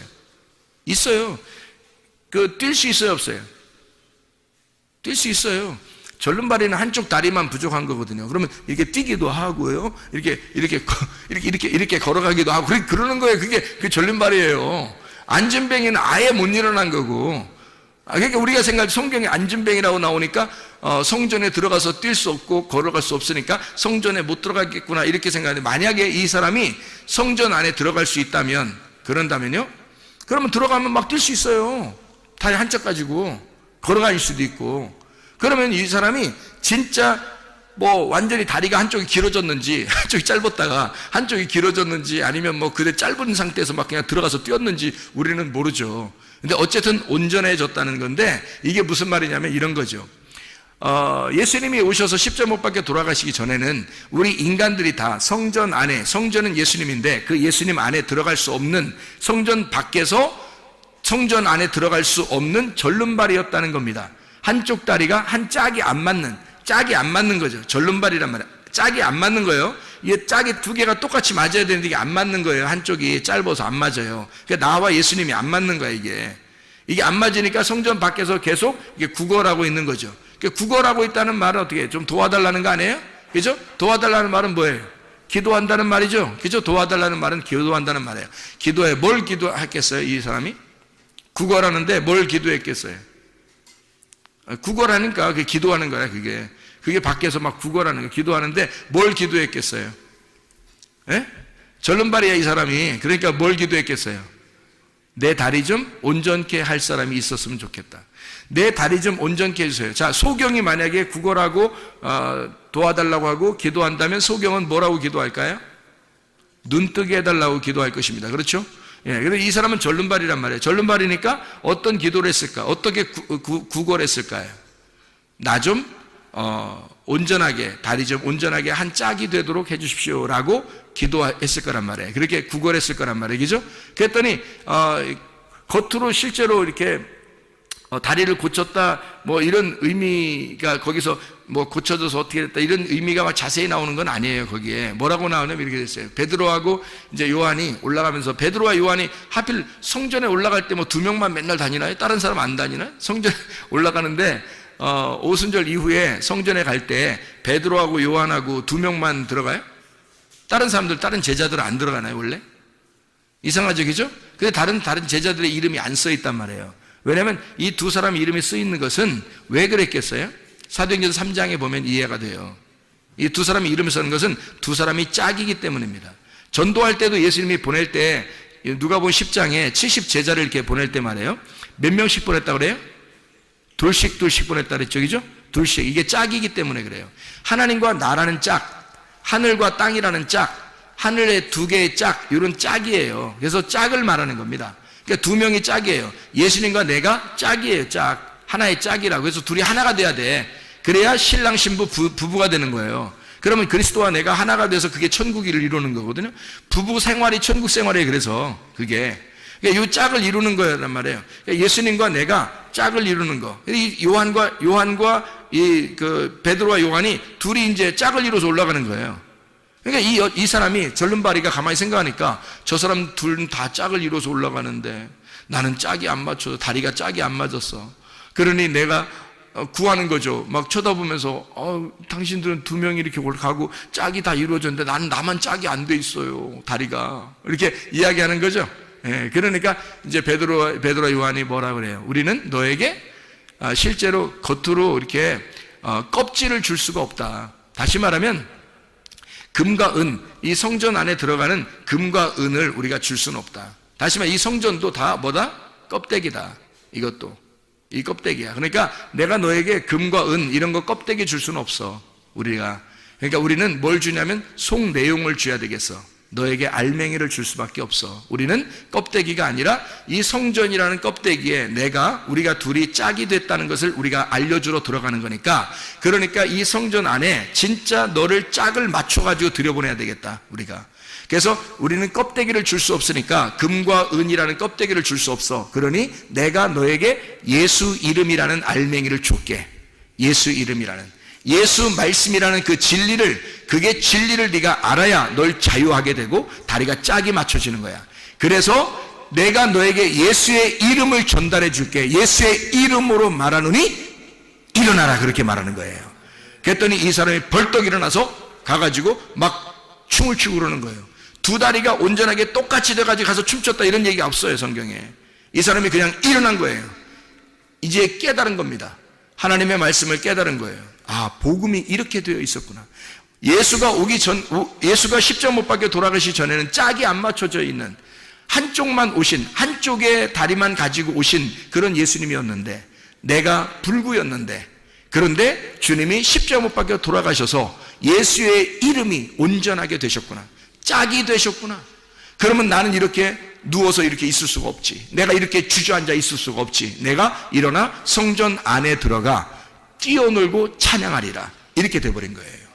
Speaker 2: 있어요. 뛸 수 있어요, 없어요? 뛸 수 있어요. 절름발이는 한쪽 다리만 부족한 거거든요. 그러면 이렇게 뛰기도 하고요, 이렇게 걸어가기도 하고, 그러는 거예요. 그게 그 절름발이에요. 안전뱅이는 아예 못 일어난 거고. 그러니까 우리가 생각할 성경에 안전뱅이라고 나오니까 성전에 들어가서 뛸 수 없고 걸어갈 수 없으니까 성전에 못 들어가겠구나 이렇게 생각하는데, 만약에 이 사람이 성전 안에 들어갈 수 있다면, 그런다면요, 그러면 들어가면 막 뛸 수 있어요. 다리 한쪽 가지고 걸어갈 수도 있고. 그러면 이 사람이 진짜 완전히 다리가 한쪽이 길어졌는지, 한쪽이 짧았다가 한쪽이 길어졌는지, 아니면 그대 짧은 상태에서 막 그냥 들어가서 뛰었는지 우리는 모르죠. 근데 어쨌든 온전해졌다는 건데, 이게 무슨 말이냐면 이런 거죠. 예수님이 오셔서 십자 못 박혀 돌아가시기 전에는 우리 인간들이 다 성전 안에, 성전은 예수님인데 그 예수님 안에 들어갈 수 없는, 성전 밖에서 성전 안에 들어갈 수 없는 절름발이었다는 겁니다. 한쪽 다리가 한 짝이 안 맞는, 짝이 안 맞는 거죠. 절름발이란 말이에요. 짝이 안 맞는 거예요. 이게 짝이 두 개가 똑같이 맞아야 되는데 이게 안 맞는 거예요. 한쪽이 짧아서 안 맞아요. 그러니까 나와 예수님이 안 맞는 거야, 이게 안 맞으니까 성전 밖에서 계속 이게 구걸하고 있는 거죠. 그러니까 구걸하고 있다는 말은 어떻게 해요? 좀 도와달라는 거 아니에요? 그죠? 도와달라는 말은 뭐예요? 기도한다는 말이죠. 그죠? 도와달라는 말은 기도한다는 말이에요. 기도해. 뭘 기도했겠어요? 이 사람이? 구걸하는데 뭘 기도했겠어요? 구걸하니까 그게 기도하는 거야, 그게 밖에서 막 구걸하는 거, 기도하는데 뭘 기도했겠어요? 예? 절름발이야, 이 사람이. 그러니까 뭘 기도했겠어요? 내 다리 좀 온전케 할 사람이 있었으면 좋겠다. 내 다리 좀 온전케 해주세요. 자, 소경이 만약에 구걸하고 도와달라고 하고 기도한다면 소경은 뭐라고 기도할까요? 눈 뜨게 해달라고 기도할 것입니다. 그렇죠? 예, 그래서 이 사람은 절름발이란 말이에요. 절름발이니까 어떤 기도를 했을까? 어떻게 구걸했을까요? 나 좀 온전하게, 다리 좀 온전하게 한 짝이 되도록 해주십시오 라고 기도했을 거란 말이에요. 그렇게 구걸했을 거란 말이에요. 그죠? 그랬더니 겉으로 실제로 이렇게 다리를 고쳤다 뭐 이런 의미가 거기서 뭐 고쳐져서 어떻게 됐다 이런 의미가 막 자세히 나오는 건 아니에요. 거기에 뭐라고 나오냐면 이렇게 됐어요. 베드로하고 이제 요한이 올라가면서, 베드로와 요한이 하필 성전에 올라갈 때 뭐 두 명만 맨날 다니나요? 다른 사람 안 다니나요? 성전에 올라가는데 오순절 이후에 성전에 갈 때 베드로하고 요한하고 두 명만 들어가요? 다른 사람들, 다른 제자들은 안 들어가나요, 원래? 이상하죠, 그죠? 근데 다른 제자들의 이름이 안 써 있단 말이에요. 왜냐하면 이 두 사람 이름이 써 있는 것은 왜 그랬겠어요? 사도행전 3장에 보면 이해가 돼요. 이 두 사람이 이름을 쓰는 것은 두 사람이 짝이기 때문입니다. 전도할 때도 예수님이 보낼 때 누가복음 10장에 70 제자를 이렇게 보낼 때 말이에요. 몇 명씩 보냈다고 그래요? 둘씩 보냈다 그랬죠, 그죠? 둘씩. 이게 짝이기 때문에 그래요. 하나님과 나라는 짝, 하늘과 땅이라는 짝, 하늘의 두 개의 짝, 이런 짝이에요. 그래서 짝을 말하는 겁니다. 그러니까 두 명이 짝이에요. 예수님과 내가 짝이에요, 짝. 하나의 짝이라고. 그래서 둘이 하나가 돼야 돼. 그래야 신랑 신부 부부가 되는 거예요. 그러면 그리스도와 내가 하나가 돼서 그게 천국을 이루는 거거든요. 부부 생활이 천국 생활이에요. 그래서 그게. 그러니까 이 짝을 이루는 거란 말이에요. 그러니까 예수님과 내가 짝을 이루는 거. 이 요한과 베드로와 요한이 둘이 이제 짝을 이루어서 올라가는 거예요. 그러니까 이 사람이 절름발이가 가만히 생각하니까 저 사람 둘은 다 짝을 이루어서 올라가는데 나는 짝이 안 맞춰서 다리가 짝이 안 맞았어. 그러니 내가 구하는 거죠. 막 쳐다보면서 당신들은 두 명이 이렇게 가고 짝이 다 이루어졌는데 나만 짝이 안 돼 있어요. 다리가. 이렇게 이야기하는 거죠. 예, 그러니까 이제 베드로와 요한이 뭐라 그래요? 우리는 너에게 실제로 겉으로 이렇게 껍질을 줄 수가 없다. 다시 말하면 금과 은, 이 성전 안에 들어가는 금과 은을 우리가 줄 수는 없다. 다시 말해 이 성전도 다 뭐다? 껍데기다. 이것도 이 껍데기야. 그러니까 내가 너에게 금과 은 이런 거 껍데기 줄 수는 없어. 우리가. 그러니까 우리는 뭘 주냐면 속 내용을 줘야 되겠어. 너에게 알맹이를 줄 수밖에 없어. 우리는 껍데기가 아니라 이 성전이라는 껍데기에 우리가 둘이 짝이 됐다는 것을 우리가 알려주러 들어가는 거니까, 그러니까 이 성전 안에 진짜 너를 짝을 맞춰가지고 들여보내야 되겠다, 우리가. 그래서 우리는 껍데기를 줄 수 없으니까 금과 은이라는 껍데기를 줄 수 없어. 그러니 내가 너에게 예수 이름이라는 알맹이를 줄게. 예수 이름이라는. 예수 말씀이라는 그 그게 진리를 네가 알아야 널 자유하게 되고 다리가 짝이 맞춰지는 거야. 그래서 내가 너에게 예수의 이름을 전달해 줄게. 예수의 이름으로 말하노니 일어나라. 그렇게 말하는 거예요. 그랬더니 이 사람이 벌떡 일어나서 가가지고 막 춤을 추고 그러는 거예요. 두 다리가 온전하게 똑같이 돼가지고 가서 춤췄다 이런 얘기가 없어요, 성경에. 이 사람이 그냥 일어난 거예요. 이제 깨달은 겁니다. 하나님의 말씀을 깨달은 거예요. 복음이 이렇게 되어 있었구나. 예수가 십자가 못 박혀 돌아가시 전에는 짝이 안 맞춰져 있는 한쪽의 다리만 가지고 오신 그런 예수님이었는데, 내가 불구였는데, 그런데 주님이 십자가 못 박혀 돌아가셔서 예수의 이름이 온전하게 되셨구나. 짝이 되셨구나. 그러면 나는 이렇게 누워서 이렇게 있을 수가 없지. 내가 이렇게 주저앉아 있을 수가 없지. 내가 일어나 성전 안에 들어가 뛰어놀고 찬양하리라. 이렇게 돼버린 거예요.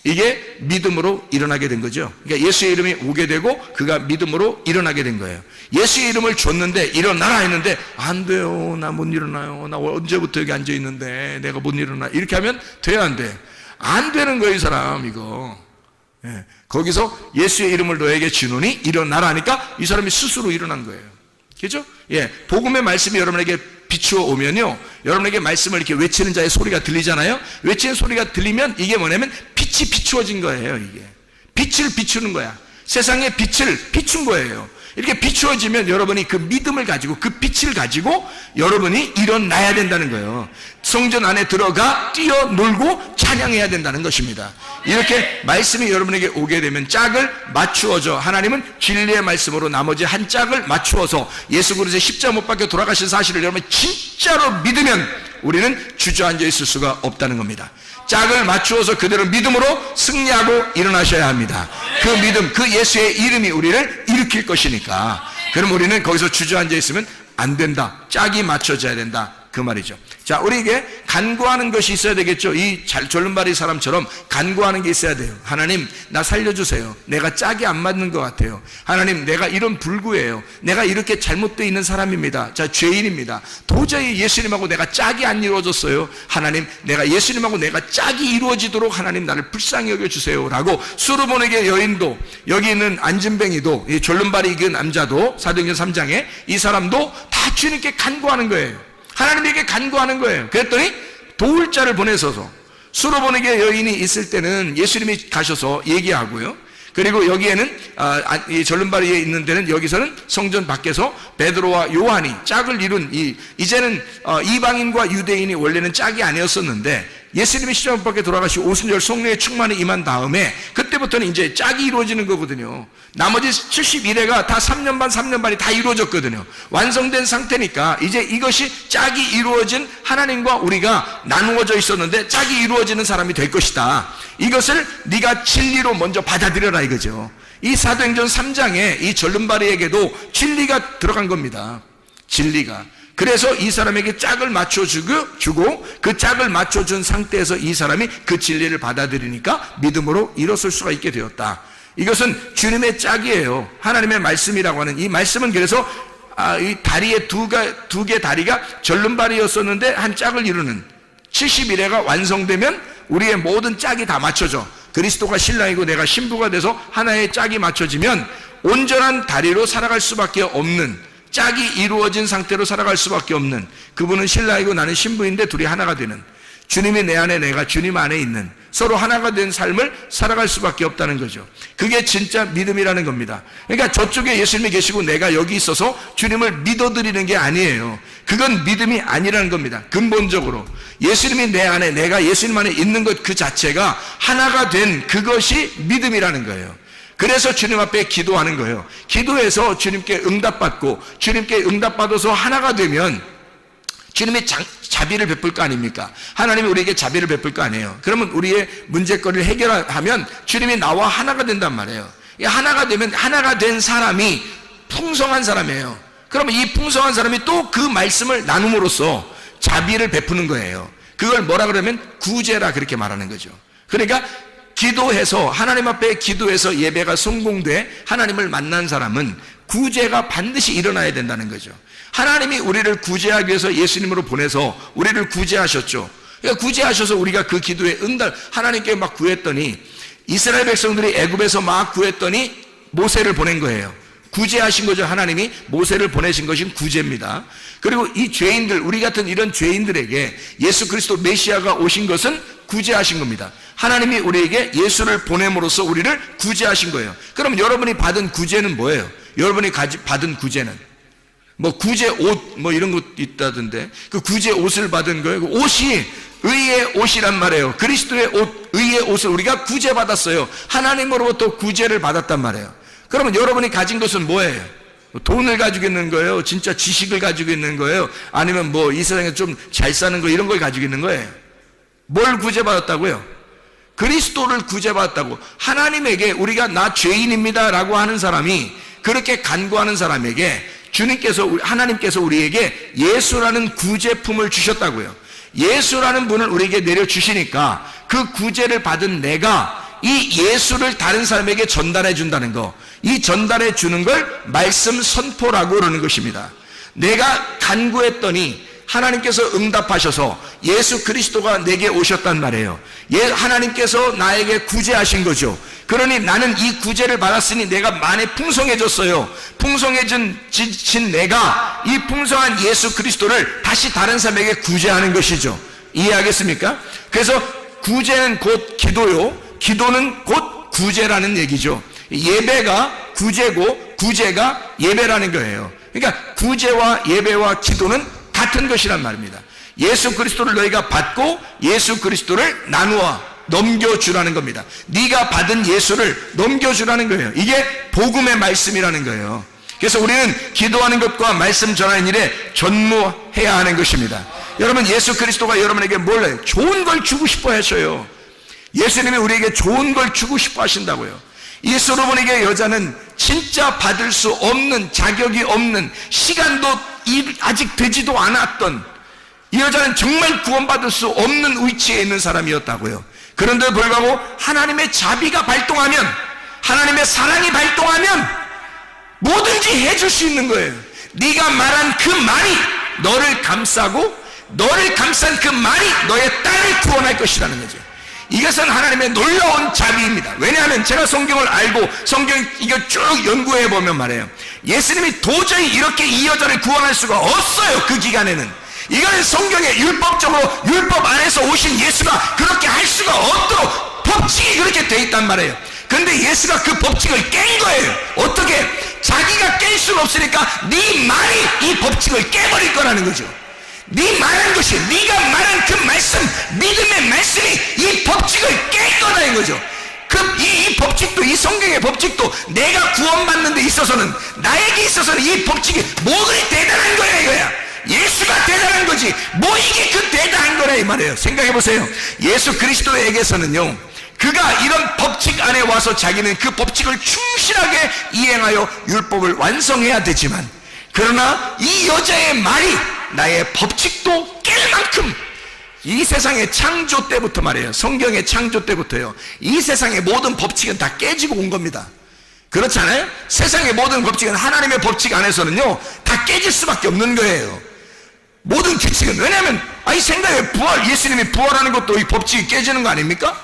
Speaker 2: 이게 믿음으로 일어나게 된 거죠. 그러니까 예수의 이름이 오게 되고 그가 믿음으로 일어나게 된 거예요. 예수의 이름을 줬는데 일어나라 했는데 안 돼요. 나 못 일어나요. 나 언제부터 여기 앉아 있는데 내가 못 일어나. 이렇게 하면 돼야 안 돼. 안 되는 거예요, 이 사람 이거. 예. 거기서 예수의 이름을 너에게 주노니 일어나라 하니까 이 사람이 스스로 일어난 거예요. 그죠? 예. 복음의 말씀이 여러분에게 비추어 오면요, 여러분에게 말씀을 이렇게 외치는 자의 소리가 들리잖아요. 외치는 소리가 들리면 이게 뭐냐면 빛이 비추어진 거예요. 이게 빛을 비추는 거야. 세상에 빛을 비춘 거예요. 이렇게 비추어지면 여러분이 그 믿음을 가지고 그 빛을 가지고 여러분이 일어나야 된다는 거예요. 성전 안에 들어가 뛰어놀고 찬양해야 된다는 것입니다. 이렇게 말씀이 여러분에게 오게 되면 짝을 맞추어져, 하나님은 진리의 말씀으로 나머지 한 짝을 맞추어서 예수 그리스도의 십자가 못 박혀 돌아가신 사실을 여러분 진짜로 믿으면 우리는 주저앉아 있을 수가 없다는 겁니다. 짝을 맞추어서 그대로 믿음으로 승리하고 일어나셔야 합니다. 그 믿음, 그 예수의 이름이 우리를 일으킬 것이니까. 그럼 우리는 거기서 주저앉아 있으면 안 된다. 짝이 맞춰져야 된다. 그 말이죠. 자, 우리에게 간구하는 것이 있어야 되겠죠. 이 졸름발이 사람처럼 간구하는 게 있어야 돼요. 하나님, 나 살려주세요. 내가 짝이 안 맞는 것 같아요. 하나님, 내가 이런 불구예요. 내가 이렇게 잘못되어 있는 사람입니다. 자, 죄인입니다. 도저히 예수님하고 내가 짝이 안 이루어졌어요. 하나님, 내가 예수님하고 내가 짝이 이루어지도록 하나님 나를 불쌍히 여겨주세요. 라고 수르보네게 여인도, 여기 있는 안진뱅이도, 이 졸름발이 그 남자도 사도행전 3장에 이 사람도 다 주님께 간구하는 거예요. 하나님에게 간구하는 거예요. 그랬더니 도울 자를 보내셔서, 수로보네게 여인이 있을 때는 예수님이 가셔서 얘기하고요. 그리고 여기에는 이 절름발이에 있는 데는 여기서는 성전 밖에서 베드로와 요한이 짝을 이룬 이제는 이방인과 유대인이 원래는 짝이 아니었었는데 예수님이 십자가 못 박혀 돌아가시고 오순절 성령의 충만이 임한 다음에 그때부터는 이제 짝이 이루어지는 거거든요. 나머지 71회가 다 3년 반이 다 이루어졌거든요. 완성된 상태니까 이제 이것이 짝이 이루어진 하나님과 우리가 나누어져 있었는데 짝이 이루어지는 사람이 될 것이다. 이것을 네가 진리로 먼저 받아들여라 이거죠. 이 사도행전 3장에 이 절름발이에게도 진리가 들어간 겁니다. 진리가. 그래서 이 사람에게 짝을 맞춰주고 그 짝을 맞춰준 상태에서 이 사람이 그 진리를 받아들이니까 믿음으로 일어설 수가 있게 되었다. 이것은 주님의 짝이에요. 하나님의 말씀이라고 하는 이 말씀은 그래서 이 다리에 두 개 다리가 절름발이었었는데 한 짝을 이루는 71회가 완성되면 우리의 모든 짝이 다 맞춰져. 그리스도가 신랑이고 내가 신부가 돼서 하나의 짝이 맞춰지면 온전한 다리로 살아갈 수밖에 없는, 짝이 이루어진 상태로 살아갈 수밖에 없는, 그분은 신랑이고 나는 신부인데 둘이 하나가 되는, 주님이 내 안에 내가 주님 안에 있는 서로 하나가 된 삶을 살아갈 수밖에 없다는 거죠. 그게 진짜 믿음이라는 겁니다. 그러니까 저쪽에 예수님이 계시고 내가 여기 있어서 주님을 믿어드리는 게 아니에요. 그건 믿음이 아니라는 겁니다. 근본적으로 예수님이 내 안에 내가 예수님 안에 있는 것 그 자체가 하나가 된 그것이 믿음이라는 거예요. 그래서 주님 앞에 기도하는 거예요. 기도해서 주님께 응답받고 주님께 응답받아서 하나가 되면 주님이 자비를 베풀 거 아닙니까? 하나님이 우리에게 자비를 베풀 거 아니에요. 그러면 우리의 문제거리를 해결하면 주님이 나와 하나가 된단 말이에요. 하나가 되면 하나가 된 사람이 풍성한 사람이에요. 그러면 이 풍성한 사람이 또 그 말씀을 나눔으로써 자비를 베푸는 거예요. 그걸 뭐라 그러면 구제라 그렇게 말하는 거죠. 그러니까 기도해서 하나님 앞에 기도해서 예배가 성공돼 하나님을 만난 사람은 구제가 반드시 일어나야 된다는 거죠. 하나님이 우리를 구제하기 위해서 예수님으로 보내서 우리를 구제하셨죠. 그러니까 구제하셔서 우리가 그 기도에 응답, 하나님께 막 구했더니 이스라엘 백성들이 애굽에서 막 구했더니 모세를 보낸 거예요. 구제하신 거죠. 하나님이 모세를 보내신 것이 구제입니다. 그리고 이 죄인들, 우리 같은 이런 죄인들에게 예수 그리스도 메시아가 오신 것은 구제하신 겁니다. 하나님이 우리에게 예수를 보냄으로써 우리를 구제하신 거예요. 그럼 여러분이 받은 구제는 뭐예요? 여러분이 받은 구제는 뭐 구제 옷 뭐 이런 것 있다던데 그 구제 옷을 받은 거예요. 그 옷이 의의 옷이란 말이에요. 그리스도의 옷, 의의 옷을 우리가 구제받았어요. 하나님으로부터 구제를 받았단 말이에요. 그러면 여러분이 가진 것은 뭐예요? 돈을 가지고 있는 거예요? 진짜 지식을 가지고 있는 거예요? 아니면 뭐 이 세상에 좀 잘 사는 거 이런 걸 가지고 있는 거예요? 뭘 구제받았다고요? 그리스도를 구제받았다고. 하나님에게 우리가 나 죄인입니다 라고 하는 사람이, 그렇게 간구하는 사람에게 하나님께서 우리에게 예수라는 구제품을 주셨다고요. 예수라는 분을 우리에게 내려주시니까 그 구제를 받은 내가 이 예수를 다른 사람에게 전달해 준다는 거, 이 전달해 주는 걸 말씀 선포라고 그러는 것입니다. 내가 간구했더니 하나님께서 응답하셔서 예수 그리스도가 내게 오셨단 말이에요. 하나님께서 나에게 구제하신 거죠. 그러니 나는 이 구제를 받았으니 내가 많이 풍성해졌어요. 풍성해진 내가 이 풍성한 예수 그리스도를 다시 다른 사람에게 구제하는 것이죠. 이해하겠습니까? 그래서 구제는 곧 기도요, 기도는 곧 구제라는 얘기죠. 예배가 구제고 구제가 예배라는 거예요. 그러니까 구제와 예배와 기도는 같은 것이란 말입니다. 예수 그리스도를 너희가 받고 예수 그리스도를 나누어 넘겨주라는 겁니다. 네가 받은 예수를 넘겨주라는 거예요. 이게 복음의 말씀이라는 거예요. 그래서 우리는 기도하는 것과 말씀 전하는 일에 전무해야 하는 것입니다. 여러분, 예수 그리스도가 여러분에게 뭘 해요? 좋은 걸 주고 싶어 하셔요. 예수님이 우리에게 좋은 걸 주고 싶어 하신다고요. 이 솔로몬에게 여자는 진짜 받을 수 없는, 자격이 없는, 시간도 아직 되지도 않았던, 이 여자는 정말 구원받을 수 없는 위치에 있는 사람이었다고요. 그런데 불구하고 하나님의 자비가 발동하면, 하나님의 사랑이 발동하면 뭐든지 해줄 수 있는 거예요. 네가 말한 그 말이 너를 감싸고, 너를 감싼 그 말이 너의 딸을 구원할 것이라는 거죠. 이것은 하나님의 놀라운 자비입니다. 왜냐하면 제가 성경을 알고 성경 이거 쭉 연구해 보면 말이에요, 예수님이 도저히 이렇게 이 여자를 구원할 수가 없어요. 그 기간에는 이거는 성경에 율법적으로 율법 안에서 오신 예수가 그렇게 할 수가 없도록 법칙이 그렇게 돼 있단 말이에요. 그런데 예수가 그 법칙을 깬 거예요. 어떻게? 자기가 깰 수는 없으니까 네 말이 이 법칙을 깨버릴 거라는 거죠. 네 말한 것이, 네가 말한 그 말씀, 믿음의 말씀이 이 법칙을 깰 거다는 거죠. 이 법칙도, 이 성경의 법칙도 내가 구원받는 데 있어서는, 나에게 있어서는 이 법칙이 뭐 그리 대단한 거야 이거야. 예수가 대단한 거지 뭐 이게 그 대단한 거라 이 말이에요. 생각해 보세요. 예수 그리스도에게서는요, 그가 이런 법칙 안에 와서 자기는 그 법칙을 충실하게 이행하여 율법을 완성해야 되지만, 그러나 이 여자의 말이 나의 법칙도 깰 만큼, 이 세상의 창조 때부터 말이에요, 성경의 창조 때부터요, 이 세상의 모든 법칙은 다 깨지고 온 겁니다. 그렇잖아요? 세상의 모든 법칙은 하나님의 법칙 안에서는요 다 깨질 수밖에 없는 거예요. 모든 규칙은. 왜냐하면 생각해, 예수님이 부활하는 것도 이 법칙이 깨지는 거 아닙니까?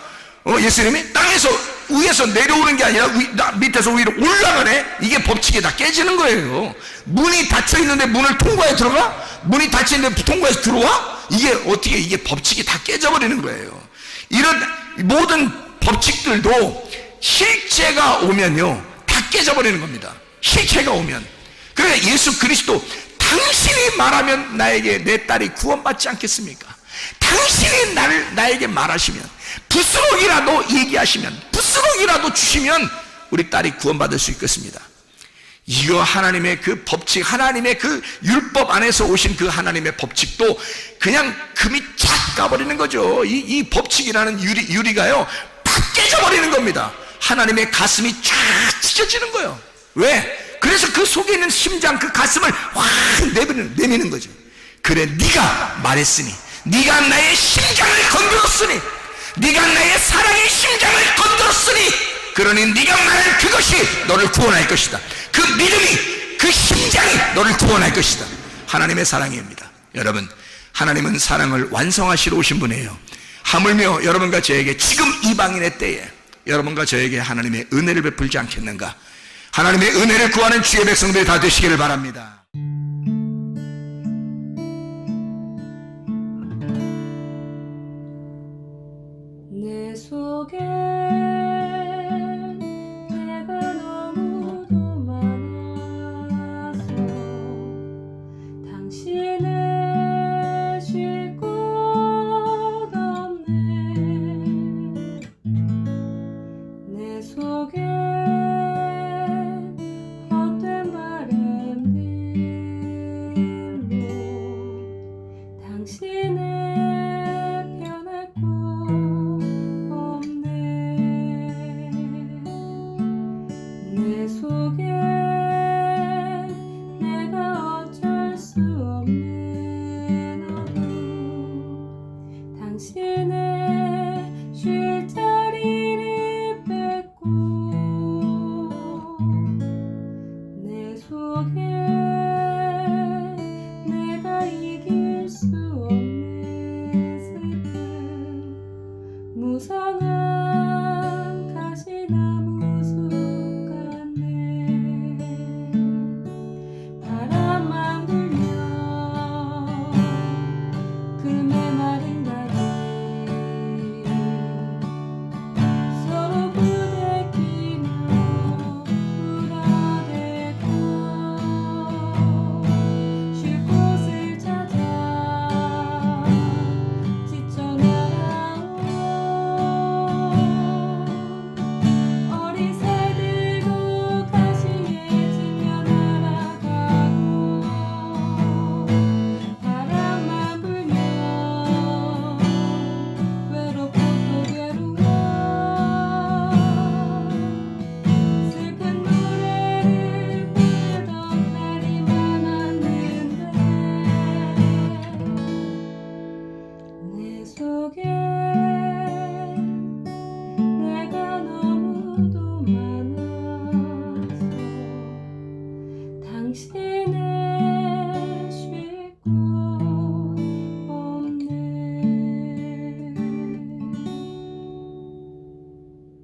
Speaker 2: 예수님이 땅에서 위에서 내려오는 게 아니라 밑에서 위로 올라가네. 이게 법칙이 다 깨지는 거예요. 문이 닫혀 있는데 문을 통과해 들어가? 문이 닫혀 있는데 통과해서 들어와? 이게 어떻게, 이게 법칙이 다 깨져버리는 거예요. 이런 모든 법칙들도 실체가 오면요 다 깨져버리는 겁니다. 실체가 오면. 그러니까 예수 그리스도, 당신이 말하면 나에게 내 딸이 구원받지 않겠습니까? 당신이 나에게 말하시면, 부스럭이라도 얘기하시면, 부스럭이라도 주시면 우리 딸이 구원받을 수 있겠습니다. 이거 하나님의 그 법칙, 하나님의 그 율법 안에서 오신 그 하나님의 법칙도 그냥 금이 쫙 가버리는 거죠. 이 법칙이라는 유리가요 팍 깨져버리는 겁니다. 하나님의 가슴이 쫙 찢어지는 거예요. 왜? 그래서 그 속에 있는 심장, 그 가슴을 확 내미는 거죠. 그래, 네가 말했으니, 네가 나의 심장을 건드렸으니, 네가 나의 사랑의 심장을 건드렸으니, 그러니 네가 말한 그것이 너를 구원할 것이다. 그 믿음이, 그 심장이 너를 구원할 것이다. 하나님의 사랑입니다. 여러분, 하나님은 사랑을 완성하시러 오신 분이에요. 하물며 여러분과 저에게 지금 이방인의 때에 여러분과 저에게 하나님의 은혜를 베풀지 않겠는가? 하나님의 은혜를 구하는 주의 백성들이 다 되시기를 바랍니다.
Speaker 3: 내 속에 내가 너무도 많아서 당신을 쉴 곳 없네. 내 속에 헛된 바람들 내 속에 내가 너무도 많아서 당신을